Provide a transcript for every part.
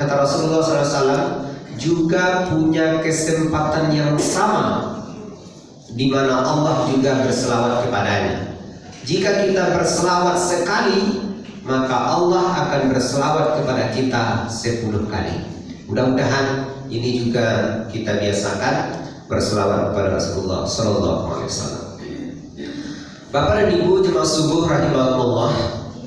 kata Rasulullah SAW, juga punya kesempatan yang sama di mana Allah juga berselawat kepadanya. Jika kita berselawat sekali, maka Allah akan berselawat kepada kita 10 kali. Mudah-mudahan ini juga kita biasakan berselawat kepada Rasulullah SAW. Bapak dan Ibu jemaah subuh rahimahullah,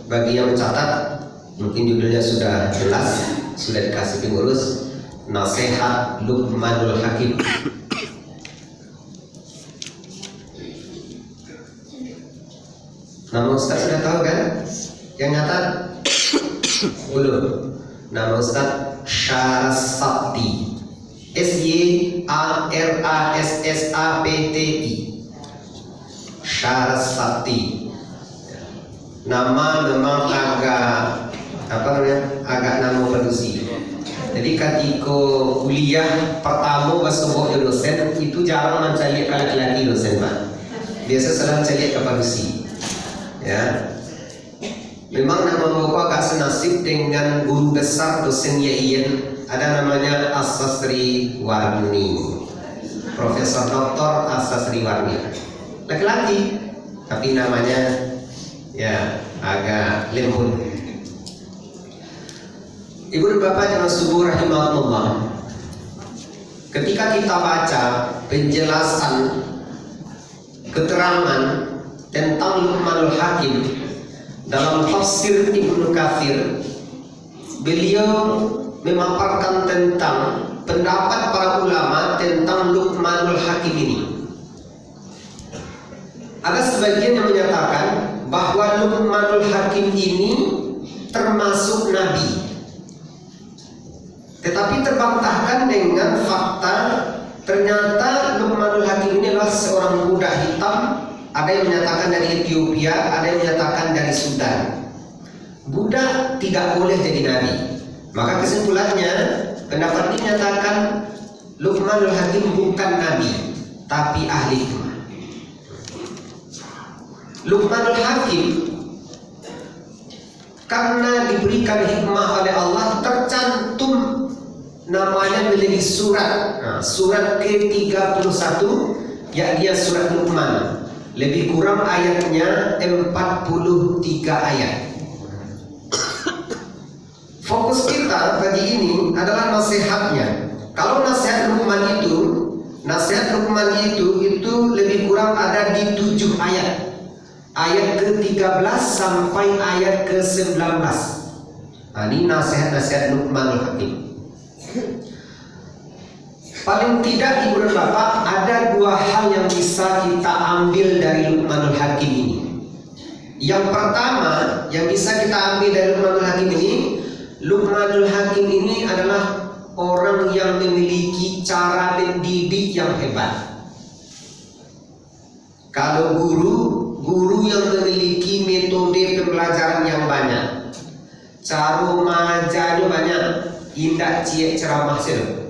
bagi yang mencatat, mungkin judulnya sudah jelas, sudah dikasih pengurus, Nasihat Luqmanul Hakim. Nama Ustaz sudah tahu kan? Yang nyata belum. Nama Ustaz Syarassapti, Syarassapti. Syarassapti. Nama memang agak agak nama produksi. Jadi ketika kuliah pertama bersebut dosen itu jarang mencari laki-laki dosen, Pak. Biasa selalu cari ke produksi. Ya. Memang nama bapak agak senasib dengan guru besar dosen YIN, ada namanya Asasri Warni, Profesor Dr. Asasri Warni, laki-laki tapi namanya ya agak lembut. Ibu dan bapak jemaah subuh rahimahullah, ketika kita baca penjelasan keterangan tentang Luqmanul Hakim dalam tafsir Ibnu Katsir, beliau memaparkan tentang pendapat para ulama tentang Luqmanul Hakim ini. Ada sebagian yang menyatakan bahwa Luqmanul Hakim ini termasuk nabi, tetapi terbantahkan dengan fakta ternyata Luqmanul Hakim ini adalah seorang budak hitam. Ada yang menyatakan dari Ethiopia, ada yang menyatakan dari Sudan. Budak tidak boleh jadi nabi. Maka kesimpulannya, pendapat ini menyatakan Luqmanul Hakim bukan nabi, tapi ahli hikmah. Luqmanul Hakim karena diberikan hikmah oleh Allah, tercantum namanya menjadi surat. Surat ke-31, yakni surat Luqman. Lebih kurang ayatnya 43 ayat. Fokus kita pagi ini adalah nasihatnya. Kalau nasihat Luqman itu lebih kurang ada di 7 ayat. Ayat ke-13 sampai ayat ke-19. Ini nasihat-nasihat Luqmanul Hakim. Paling tidak ibu dan bapak, ada 2 hal yang bisa kita ambil dari Luqmanul Hakim ini. Yang pertama yang bisa kita ambil dari Luqmanul Hakim ini, Luqmanul Hakim ini adalah orang yang memiliki cara mendidik yang hebat. Kalau guru yang memiliki metode pembelajaran yang banyak, cara mengajarnya banyak, indah cie ceramah sel,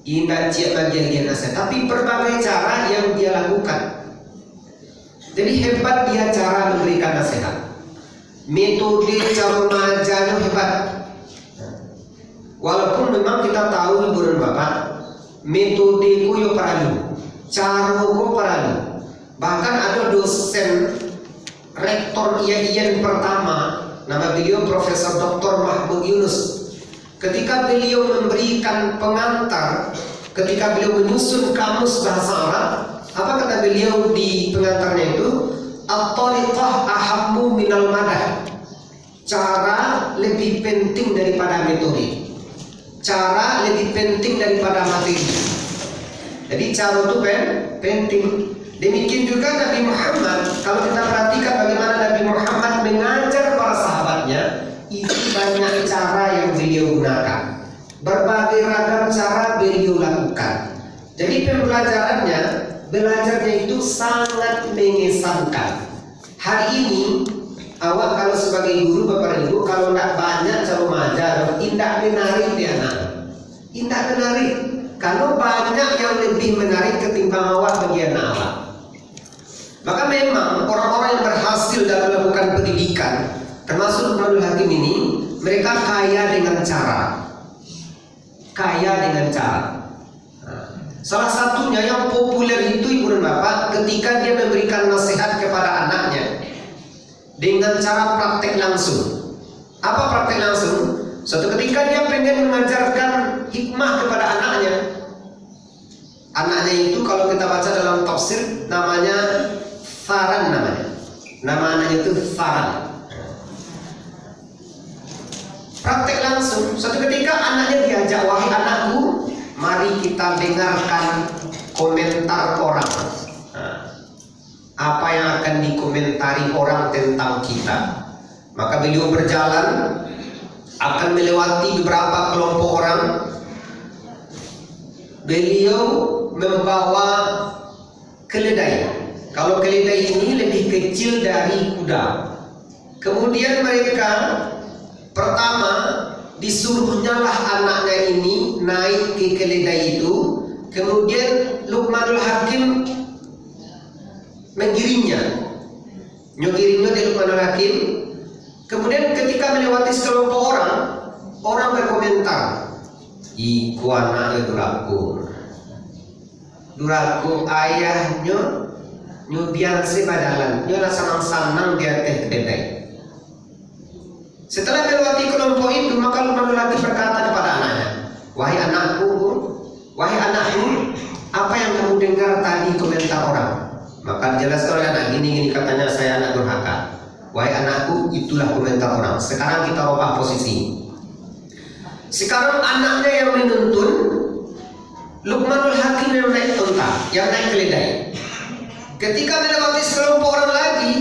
indah cie bagian nasihat, tapi berbagai cara yang dia lakukan. Jadi hebat dia cara memberikan nasihat, metode cara mengajarnya hebat. Walaupun memang kita tahu ibu dan bapak, metode ku yo perlu, cara ku perlu. Bahkan ada dosen rektor IAIN pertama, nama beliau Profesor Dr. Mahmud Yunus. Ketika beliau memberikan pengantar, ketika beliau menyusun kamus bahasa Arab, apa kata beliau di pengantarnya itu? At-tariqah ahammu minal madah. Cara lebih penting daripada metode. Cara lebih penting daripada materi. Jadi cara itu penting. Demikian juga Nabi Muhammad. Kalau kita perhatikan bagaimana Nabi Muhammad mengajar para sahabatnya, itu banyak cara yang beliau gunakan, berbagai ragam cara beliau lakukan. Jadi belajarnya itu sangat mengesankan. Hari ini awak kalau sebagai guru, bapak dan ibu, kalau tidak banyak cara mengajar, tidak menarik dia anak, tidak menarik. Kalau banyak yang lebih menarik ketimbang awak bagi anak awak. Maka memang orang-orang yang berhasil dalam melakukan pendidikan, termasuk Luqmanul Hakim ini, mereka kaya dengan cara. kaya dengan cara. Salah satunya yang populer itu ibu dan bapak, ketika dia memberikan nasihat kepada anaknya dengan cara praktek langsung. Apa praktek langsung? Suatu ketika dia pengen mengajarkan hikmah kepada anaknya. Anaknya itu kalau kita baca dalam tafsir namanya Faran namanya. Nama anaknya itu Faran. Praktek langsung. Suatu ketika anaknya diajak, wahai anakku, mari kita dengarkan komentar orang. Apa yang akan dikomentari orang tentang kita. Maka beliau berjalan, akan melewati beberapa kelompok orang. Beliau membawa keledai. Kalau keledai ini lebih kecil dari kuda. Kemudian mereka pertama disuruhnya lah anaknya ini naik ke keledai itu. Kemudian Luqmanul Hakim menggiringnya, nyogiringnya di Luqmanul Hakim. Kemudian ketika melewati sekelompok orang, orang berkomentar, iku anaknya duraku ayahnya nyubian sebadalan, nyola sanang-sanang di atas keledai. Setelah melewati kelompok itu, maka Luqmanul Hakim berkata kepada anaknya, wahai anakku, apa yang kamu dengar tadi komentar orang? Maka dijelaskan oleh anak, gini katanya saya anak durhaka. Wahai anakku, itulah komentar orang. Sekarang kita ubah posisi. Sekarang anaknya yang menuntun, Luqmanul Hakim yang naik unta, yang naik keledai. Ketika melewati sekelompok orang lagi,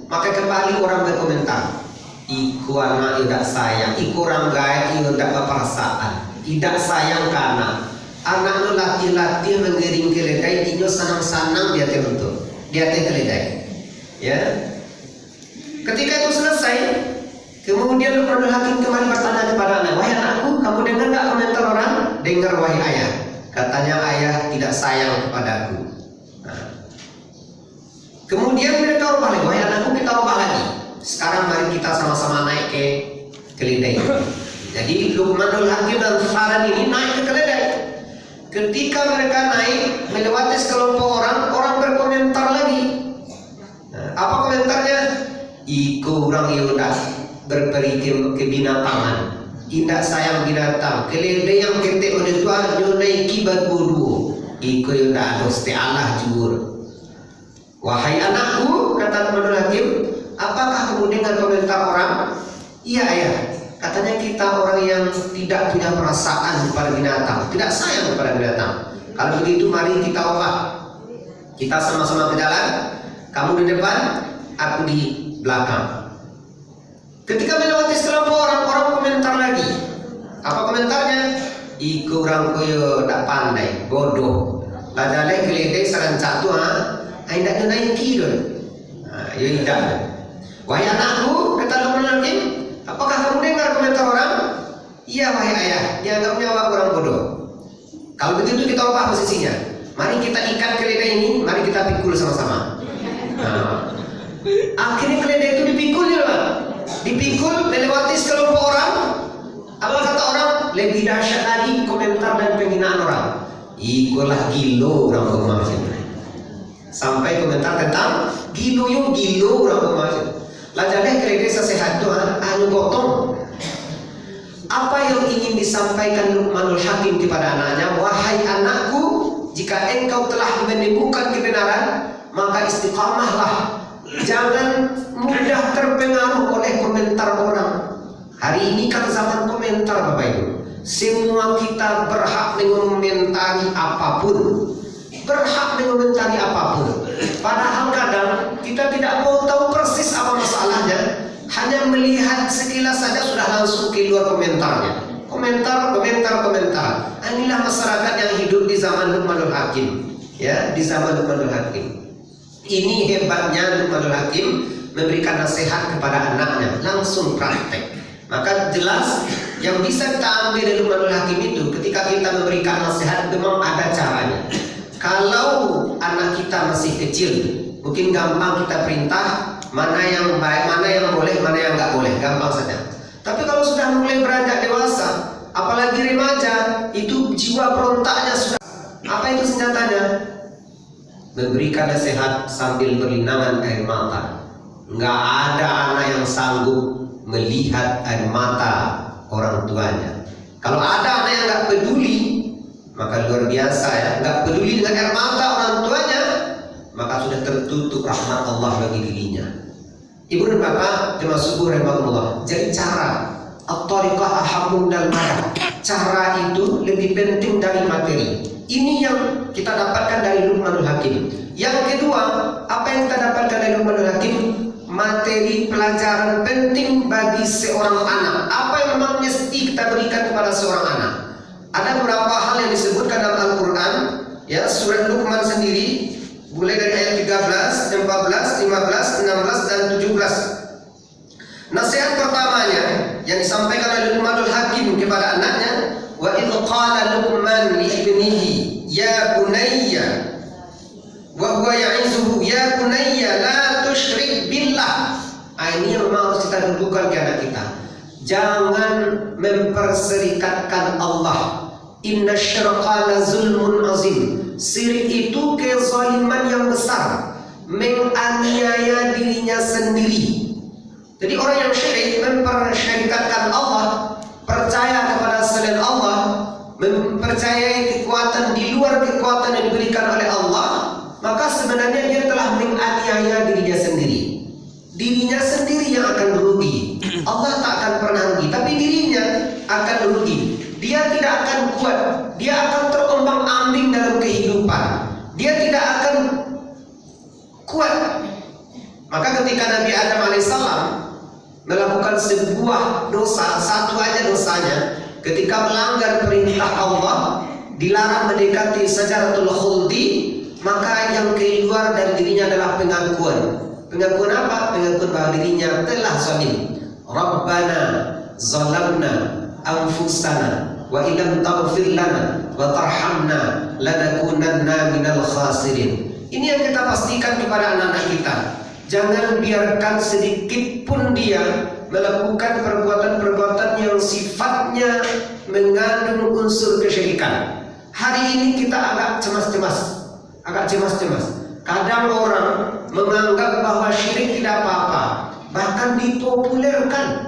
maka kembali orang berkomentar, iku anak tidak sayang, iku orang gaya tidak perasaan, tidak sayang karena anak laki-laki mengiring keledai, inyo sanang-sanang dia teruntuk, dia keledai. Ya. Ketika itu selesai, kemudian Luqmanul Hakim kembali bertanya kepada anak, wahai anakku, kamu dengar nggak komentar orang? Dengar wahai ayah. Katanya ayah tidak sayang kepadaku. Kemudian mereka ubah lagi, wahai anakku, kita ubah lagi. Sekarang mari kita sama-sama naik ke keledai. Jadi Luqmanul Hakim dan Faran ini naik ke keledai. Ketika mereka naik melewati sekelompok orang, orang berkomentar lagi. Apa komentarnya? Iku orang Yuda berperi kebinatangan, tidak sayang binatang. Keledai yang ketik oleh Tuhan naiki berbudu. Iku Yuda dosti Allah jujur. Wahai anakku, kata Luqmanul Hakim, apakah kamu dengar komentar orang? Iya ayah. Katanya kita orang yang tidak punya perasaan kepada binatang, tidak sayang kepada binatang. Kalau begitu mari kita ubah. Kita sama-sama berjalan. Kamu di depan, aku di belakang. Ketika melewati sekelompok orang, orang komentar lagi. Apa komentarnya? Iku orang koyo tak pandai, bodoh. Padahal keledai sarang catu tidak naiki dulu. Ya tidak. Wahai anakku, kata Luqmanul Hakim, apakah kamu dengar komentar orang? Iya wahai ayah, dianggapnya orang bodoh. Kalau begitu kita ubah posisinya. Mari kita ikat keledai ini, mari kita pikul sama-sama. Akhirnya keledai itu dipikul ya Pak. Dipikul melewati sekelompok orang. Apa kata orang? Lebih dahsyat lagi komentar dan penghinaan orang. Ikulah gilo orang bermaksud. Sampai komentar tentang gilo orang bermaksud. Lajadeh keledai sesehat itu anu gotong. Apa yang ingin disampaikan Luqmanul Hakim kepada anaknya? Wahai anakku, jika engkau telah menemukan kebenaran, maka istiqamahlah. Jangan mudah terpengaruh oleh komentar orang. Hari ini kan zaman komentar Bapak Ibu. Semua kita berhak mengomentari apapun. Berhak mengomentari apapun. Padahal kadang kita tidak mau tahu persis apa masalahnya. Hanya melihat sekilas saja sudah langsung keluar komentarnya. Komentar. Inilah masyarakat yang hidup di zaman Luqmanul Hakim. Ya, di zaman Luqmanul Hakim. Ini hebatnya Luqmanul Hakim memberikan nasihat kepada anaknya, langsung praktek. Maka jelas yang bisa kita ambil dari Luqmanul Hakim itu, ketika kita memberikan nasihat memang ada caranya. Kalau anak kita masih kecil, mungkin gampang kita perintah mana yang baik, mana yang boleh, mana yang nggak boleh, gampang saja. Tapi kalau sudah mulai beranjak dewasa, apalagi remaja, itu memberikan nasihat sambil berlinangan air mata. Nggak ada anak yang sanggup melihat air mata orang tuanya. Kalau ada anak yang nggak peduli, maka luar biasa ya, nggak peduli dengan air mata orang tuanya, maka sudah tertutup rahmat Allah bagi dirinya. Ibu dan bapak jemaah subuh rahimahullah. Jadi cara at-tariqah ahamun dal madah. Cara itu lebih penting dari materi. Ini yang kita dapatkan dari Luqmanul Hakim. Yang kedua, apa yang kita dapatkan dari Luqmanul Hakim? Materi pelajaran penting bagi seorang anak. Apa yang memang mesti kita berikan kepada seorang anak? Ada beberapa hal yang disebutkan dalam Al-Quran, ya, surat Luqman sendiri, mulai dari ayat 13, 14, 15, 16 dan 17. Nasihat pertamanya yang disampaikan oleh Luqmanul Hakim kepada anaknya, wa idh qala Luqman li ibnihi ya bunayya wa huwa ya'izuhu ya bunayya la tusyrik billah. Ini yang memang harus kita dudukan ke anak kita. Jangan memperserikatkan Allah. Inna syirka la zulmun azim. Syirik itu kezaliman yang besar, menganiaya dirinya sendiri. Jadi orang yang syirik mempersyarikatkan Allah, percaya kepada selain Allah, mempercayai kekuatan di luar kekuatan yang diberikan oleh Allah, maka sebenarnya dia telah menganiaya dirinya sendiri. Dirinya sendiri yang akan rugi. Allah tak akan pernah rugi, tapi dirinya akan rugi. Dia tidak akan kuat, dia akan terombang-ambing dalam kehidupan, dia tidak akan kuat. Maka ketika Nabi Adam alaihissalam melakukan sebuah dosa, satu aja dosanya, ketika melanggar perintah Allah, dilarang mendekati Syajaratul Khuldi, maka yang keluar dari dirinya adalah pengakuan. Pengakuan apa? Pengakuan bahwa dirinya telah zalim. Rabbana zalamna anfusana wa illam taghfir lana wa tarhamna lanakunanna minal khasirin. Ini yang kita pastikan kepada anak-anak kita. Jangan biarkan sedikit pun dia melakukan perbuatan-perbuatan yang sifatnya mengandung unsur kesyirikan. Hari ini kita agak cemas-cemas. Kadang orang menganggap bahwa syirik tidak apa-apa, bahkan dipopulerkan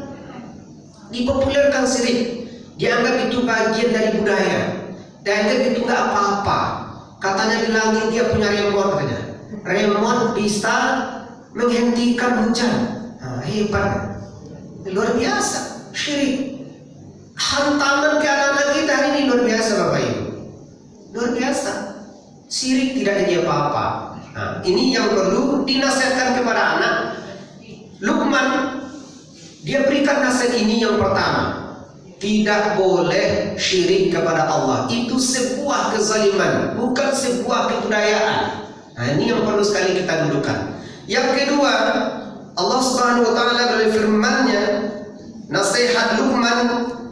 syirik. Dianggap itu bagian dari budaya, dianggap itu nggak apa-apa. Katanya di langit dia punya remote, katanya. Remote bisa menghentikan hujan. Hebat, luar biasa. Syirik, hantaman ke anak-anak kita hari ini luar biasa, Bapak Ibu. Luar biasa. Syirik tidak jadi apa-apa. Ini yang perlu dinasihatkan kepada anak. Luqman dia berikan nasihat ini yang pertama. Tidak boleh syirik kepada Allah. Itu sebuah kezaliman, bukan sebuah kebudayaan. Ini yang perlu sekali kita dudukan. Yang kedua, Allah Subhanahu wa taala berfirman-Nya, nasihat Luqman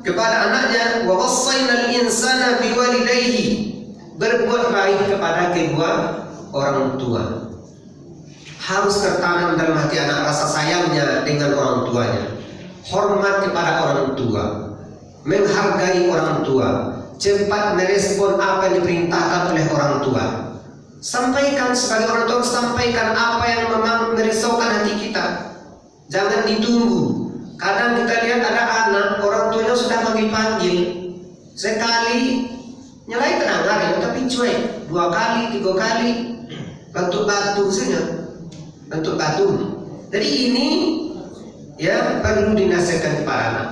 kepada anaknya, wa wassaynal insana biwalidayhi, berbuat baik kepada kedua orang tua. Harus tertanam dalam hati anak rasa sayangnya dengan orang tuanya, hormat kepada orang tua, menghargai orang tua, cepat merespon apa yang diperintahkan oleh orang tua. Sampaikan sebagai orang tua, sampaikan apa yang memang merisaukan hati kita. Jangan ditunggu. Kadang kita lihat ada anak, orang tuanya sudah panggil-panggil, sekali nyalain tenang, tapi cuek, 2 kali, 3 kali, bentuk batu. Jadi ini ya perlu dinasihatkan kepada anak.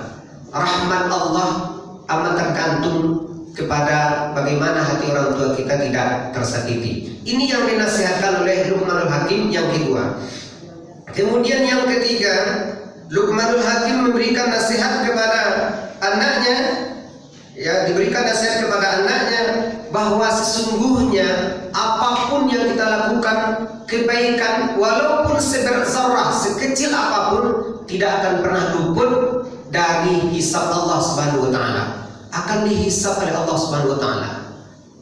Rahmat Allah amat tergantung kepada bagaimana hati orang tua kita tidak tersakiti. Ini yang dinasihatkan oleh Luqmanul Hakim yang kedua. Kemudian yang ketiga, Luqmanul Hakim memberikan nasihat kepada anaknya, ya, diberikan nasihat kepada anaknya bahwa sesungguhnya apapun yang kita lakukan kebaikan, walaupun seberzarah, sekecil apapun, tidak akan pernah luput dari hisab Allah Subhanahu wa taala. Akan dihisab oleh Allah Subhanahu wa taala.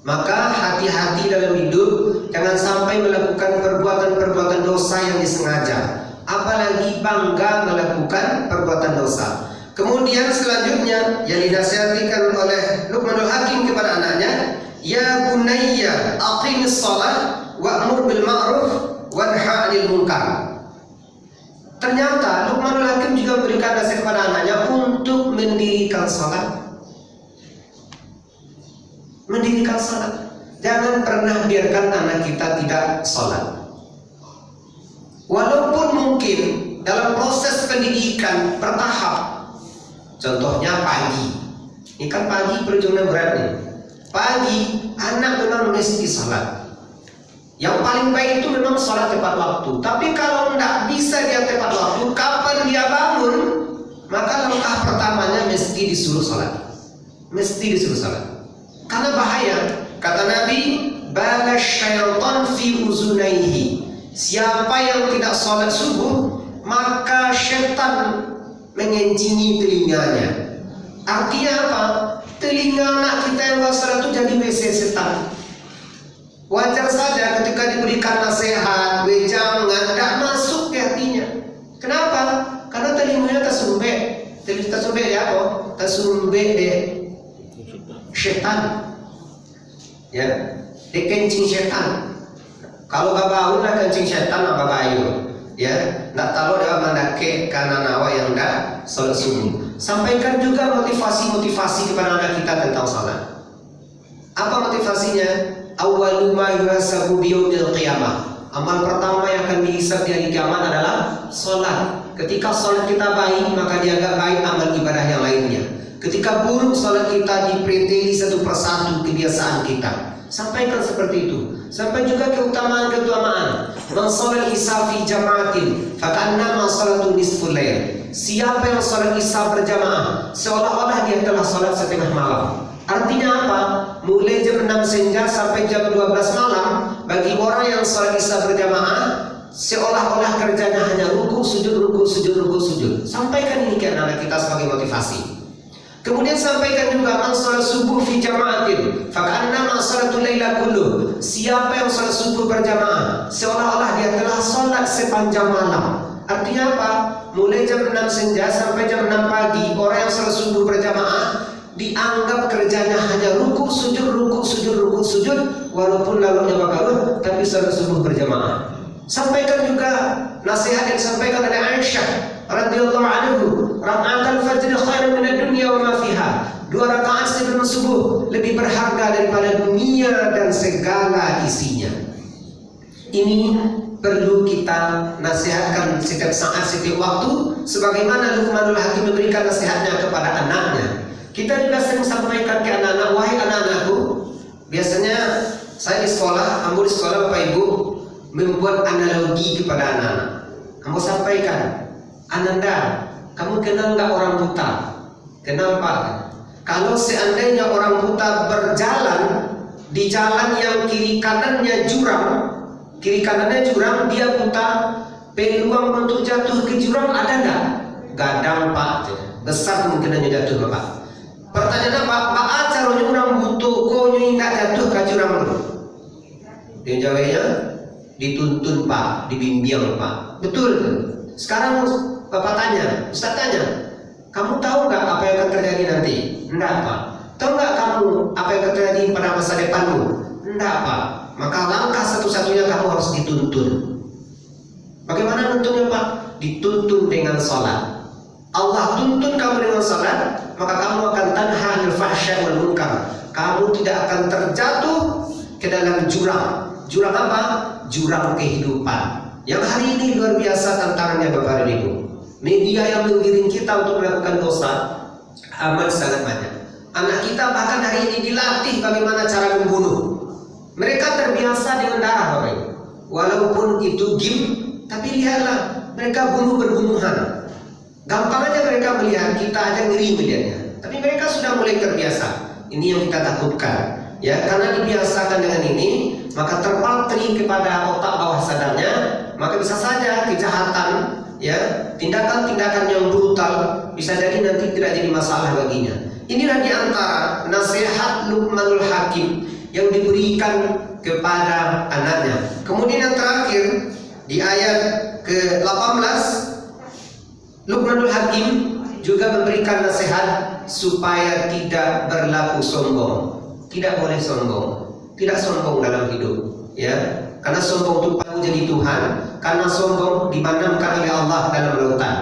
Maka hati-hati dalam hidup, jangan sampai melakukan perbuatan-perbuatan dosa yang disengaja, apalagi bangga melakukan perbuatan dosa. Kemudian selanjutnya yang dinasihatkan oleh Luqmanul Hakim kepada anaknya, ya bunayya aqimis shalah wa'mur bil ma'ruf wanha 'anil munkar. Ternyata Luqmanul Hakim juga memberikan nasihat kepada anaknya untuk mendirikan salat. Mendirikan salat. Jangan pernah biarkan anak kita tidak salat. Walaupun mungkin dalam proses pendidikan bertahap. Contohnya pagi. Ini kan pagi perjuangan berat nih. Pagi anak memang mesti salat. Yang paling baik itu memang salat tepat waktu. Tapi kalau tidak bisa dia tepat waktu, kapan dia bangun, maka langkah pertamanya mesti disuruh salat. Mesti disuruh salat. Karena bahaya. Kata Nabi, bala syaitan fi uzunaihi. Siapa yang tidak salat subuh, maka syaitan mengencingi telinganya. Artinya apa? Telinga anak kita yang gak salat itu jadi WC setan. Wajar saja ketika diberikan nasihat, wejangan, tidak masuk ke hatinya. Kenapa? Karena telinganya tersumbat. Tersumbat ya apa? Tersumbat deh setan. Ya, dikencing setan. Kalau gak bau lah kencing setan apa bayu. Ya, tidak tahu dia mendake karena nawa yang tidak salat subuh. Sampaikan juga motivasi-motivasi kepada anak kita tentang salat. Apa motivasinya? Awwalu ma yuhasabu biyaumil qiyamah. Amal pertama yang akan dihisab di hari kiamat adalah salat. Ketika salat kita baik, maka dianggap baik amal ibadah yang lainnya. Ketika buruk salat kita dipreteli satu persatu kebiasaan kita. Sampaikan seperti itu. Sampai juga keutamaan-keutamaan. Man salat isya fi jama'atin fakannama salatu nisful lail. Siapa yang salat isya berjamaah, seolah-olah dia telah salat setengah malam. Artinya apa? Mulai jam 6 senja sampai jam 12 malam, bagi orang yang salat isya berjamaah, seolah-olah kerjanya hanya ruku, sujud, ruku, sujud, ruku, sujud. Sampaikan ini ke anak kita sebagai motivasi. Kemudian sampaikan juga man salat subuh fi jama'atin fakannama salatul laila kulluh. Siapa yang salat subuh berjamaah, seolah-olah dia telah salat sepanjang malam. Artinya apa? Mulai jam 6 senja sampai jam 6 pagi, orang yang salat subuh berjamaah dianggap kerjanya hanya ruku, sujud, ruku, sujud, ruku, sujud, walaupun lalunya bakaruh, tapi salat subuh berjamaah. Sampaikan juga nasihat yang disampaikan oleh Aisyah radhiyallahu anhu, raka'atul fajr khairun minad dunya wa ma fiha. 2 rakaat sebelum subuh lebih berharga daripada dunia dan segala isinya. Ini perlu kita nasihatkan setiap saat, setiap waktu, sebagaimana Luqmanul Hakim memberikan nasihatnya kepada anaknya. Kita juga sering sampaikan ke anak-anak, wahai anak-anakku, biasanya saya di sekolah, kamu di sekolah Bapak Ibu membuat analogi kepada anak-anak. Kamu sampaikan, Ananda, kamu kenal nggak orang buta? Kenal Pak? Kalau seandainya orang buta berjalan di jalan yang kiri kanannya jurang, dia buta, peluang untuk jatuh ke jurang ada nggak? Gadang Pak, besar kemungkinannya jatuh Bapak. Pertanyaan apa caranya orang butuh konyo nggak jatuh ke jurang dulu? Dia jawabnya dituntun Pak, dibimbing Pak. Betul. Sekarang Bapak tanya, Ustaz tanya, kamu tahu nggak apa yang akan terjadi nanti? Enggak Pak. Tahu nggak kamu apa yang akan terjadi pada masa depanmu? Enggak Pak. Maka langkah satu-satunya kamu harus dituntun. Bagaimana nuntunnya Pak? Dituntun dengan salat. Allah tuntun kamu dengan salat, maka kamu akan tanha 'anil fahsya wal munkar. Kamu tidak akan terjatuh ke dalam jurang. Jurang apa? Jurang kehidupan. Yang hari ini luar biasa tantangannya Bapak dan Ibu. Media yang menggiring kita untuk melakukan dosa amat sangat banyak. Anak kita bahkan hari ini dilatih bagaimana cara membunuh. Mereka terbiasa dengan darah Bapak Ibu. Walaupun itu game, tapi lihatlah mereka bunuh-berbunuhan. Gampang aja mereka melihat, kita aja ngeri melihatnya. Tapi mereka sudah mulai terbiasa. Ini yang kita takutkan. Ya, karena dibiasakan dengan ini, maka terpatri kepada otak bawah sadarnya, maka bisa saja kejahatan, ya, tindakan-tindakan yang brutal bisa jadi nanti tidak jadi masalah baginya. Inilah diantara nasihat Luqmanul Hakim yang diberikan kepada anaknya. Kemudian yang terakhir di ayat ke-18, Luqmanul Hakim juga memberikan nasihat supaya tidak berlaku sombong. Tidak boleh sombong. Tidak sombong dalam hidup, ya. Karena sombong itu paling jadi Tuhan. Karena sombong dibanamkan oleh Allah dalam lautan.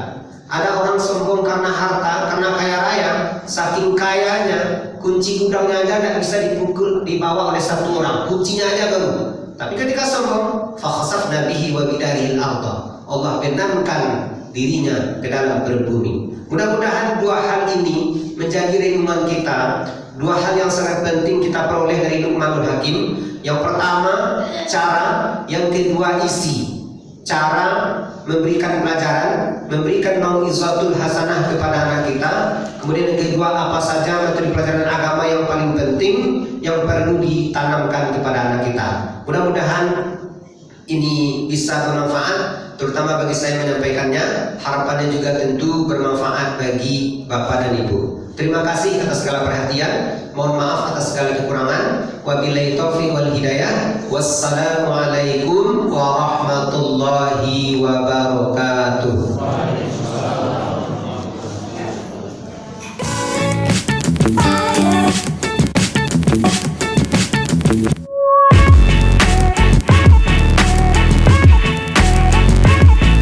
Ada orang sombong karena harta, karena kaya raya. Saking kayanya, kunci gudangnya aja tidak bisa dipukul, dibawa oleh satu orang. Kuncinya aja baru. Tapi ketika sombong, fakhasafna bihi wa bidarihil arda. Allah benamkan dirinya ke dalam berbumi. Mudah-mudahan dua hal ini menjadi renungan kita. Dua hal yang sangat penting kita peroleh dari Luqmanul Hakim. Yang pertama cara, yang kedua isi. Cara memberikan pelajaran, memberikan mau'izatul hasanah kepada anak kita. Kemudian yang kedua, apa saja materi pelajaran agama yang paling penting yang perlu ditanamkan kepada anak kita. Mudah-mudahan ini bisa bermanfaat, terutama bagi saya menyampaikannya. Harapannya juga tentu bermanfaat bagi Bapak dan Ibu. Terima kasih atas segala perhatian. Mohon maaf atas segala kekurangan. Wabillahi taufiq wal hidayah. Wassalamualaikum warahmatullahi wabarakatuh.